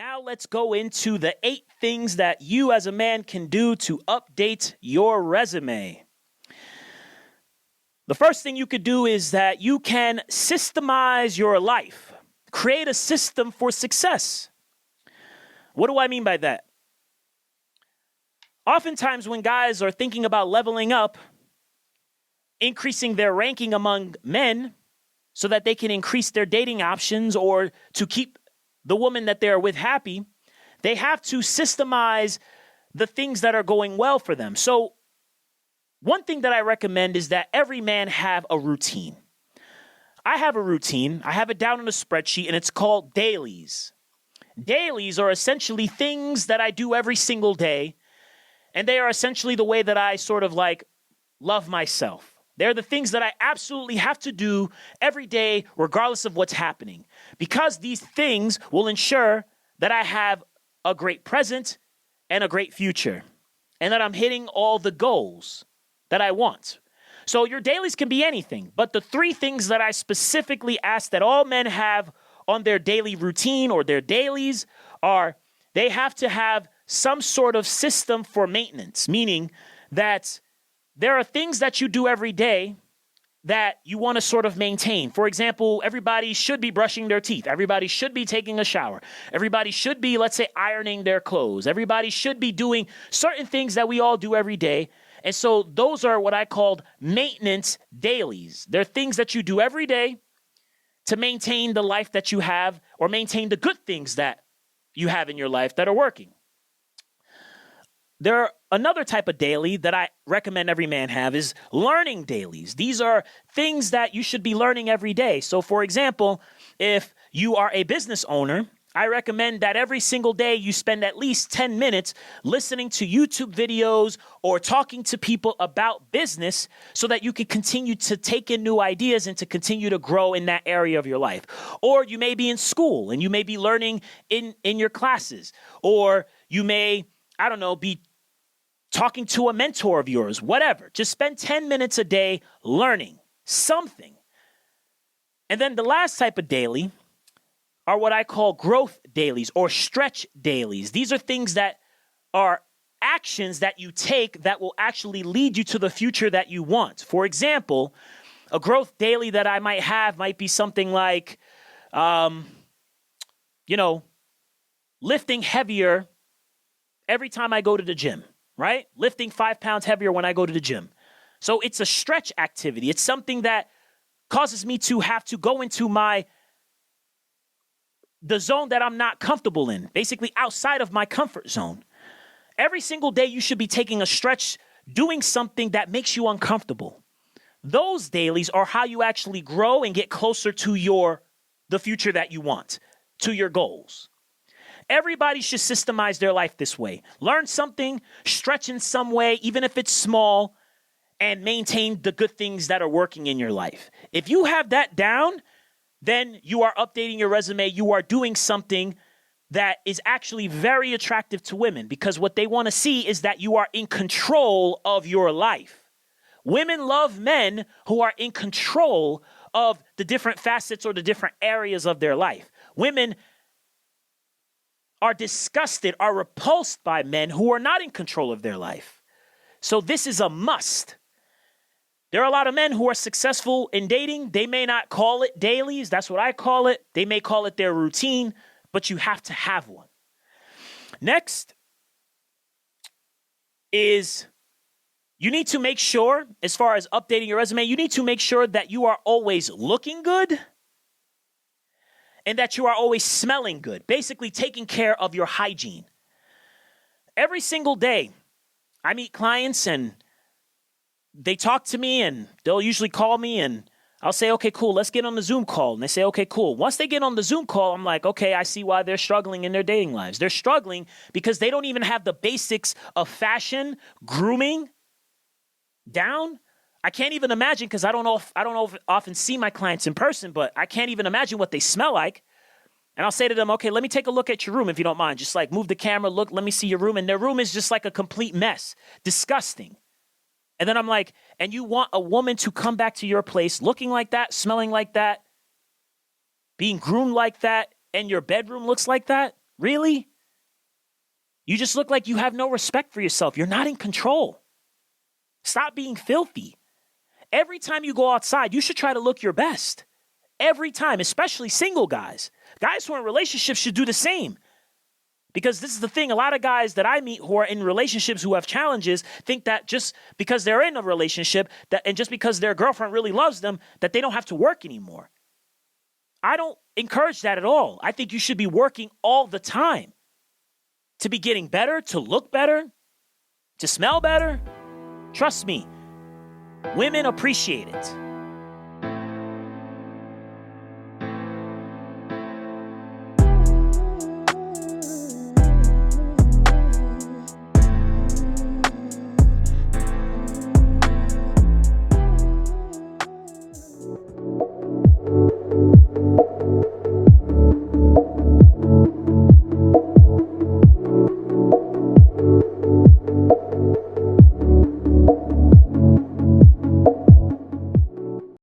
Now let's go into the 8 things that you as a man can do to update your resume. The first thing you could do is that you can systemize your life. Create a system for success. What do I mean by that? Oftentimes when guys are thinking about leveling up, increasing their ranking among men so that they can increase their dating options or to keep the woman that they're with happy, they have to systemize the things that are going well for them. So one thing that I recommend is that every man have a routine. I have a routine. I have it down on a spreadsheet, and it's called Dailies. Dailies are essentially things that I do every single day, and they are essentially the way that I sort of like love myself. They're the things that I absolutely have to do every day, regardless of what's happening, because these things will ensure that I have a great present and a great future, and that I'm hitting all the goals that I want. So your dailies can be anything, but the 3 things that I specifically ask that all men have on their daily routine or their dailies are they have to have some sort of system for maintenance, meaning that there are things that you do every day that you want to sort of maintain. For example, everybody should be brushing their teeth. Everybody should be taking a shower. Everybody should be, let's say, ironing their clothes. Everybody should be doing certain things that we all do every day. And so those are what I called maintenance dailies. They're things that you do every day to maintain the life that you have or maintain the good things that you have in your life that are working. There are another type of daily that I recommend every man have is learning dailies. These are things that you should be learning every day. So for example, if you are a business owner, I recommend that every single day you spend at least 10 minutes listening to YouTube videos or talking to people about business so that you can continue to take in new ideas and to continue to grow in that area of your life. Or you may be in school and you may be learning in your classes, or you may, be talking to a mentor of yours, whatever. Just spend 10 minutes a day learning something. And then the last type of daily are what I call growth dailies or stretch dailies. These are things that are actions that you take that will actually lead you to the future that you want. For example, a growth daily that I might have might be something like, lifting heavier every time I go to the gym, right? Lifting 5 pounds heavier when I go to the gym. So it's a stretch activity. It's something that causes me to have to go into the zone that I'm not comfortable in, basically outside of my comfort zone. Every single day you should be taking a stretch, doing something that makes you uncomfortable. Those dailies are how you actually grow and get closer to the future that you want, to your goals. Everybody should systemize their life this way. Learn something, stretch in some way, even if it's small, and maintain the good things that are working in your life. If you have that down, then you are updating your resume. You are doing something that is actually very attractive to women, because what they want to see is that you are in control of your life. Women love men who are in control of the different facets or the different areas of their life. Women are disgusted, are repulsed by men who are not in control of their life. So this is a must. There are a lot of men who are successful in dating. They may not call it dailies. That's what I call it. They may call it their routine, but you have to have one. Next is you need to make sure, as far as updating your resume, you need to make sure that you are always looking good and that you are always smelling good, basically taking care of your hygiene. Every single day, I meet clients and they talk to me and they'll usually call me and I'll say, okay, cool, let's get on the Zoom call. And they say, okay, cool. Once they get on the Zoom call, I'm like, okay, I see why they're struggling in their dating lives. They're struggling because they don't even have the basics of fashion, grooming down. I can't even imagine, because I don't often see my clients in person, but I can't even imagine what they smell like. And I'll say to them, okay, let me take a look at your room if you don't mind. Just like move the camera, look, let me see your room. And their room is just like a complete mess. Disgusting. And then I'm like, and you want a woman to come back to your place looking like that, smelling like that, being groomed like that, and your bedroom looks like that? Really? You just look like you have no respect for yourself. You're not in control. Stop being filthy. Every time you go outside, you should try to look your best. Every time, especially single guys. Guys who are in relationships should do the same. Because this is the thing, a lot of guys that I meet who are in relationships who have challenges think that just because they're in a relationship and just because their girlfriend really loves them, that they don't have to work anymore. I don't encourage that at all. I think you should be working all the time to be getting better, to look better, to smell better. Trust me, women appreciate it.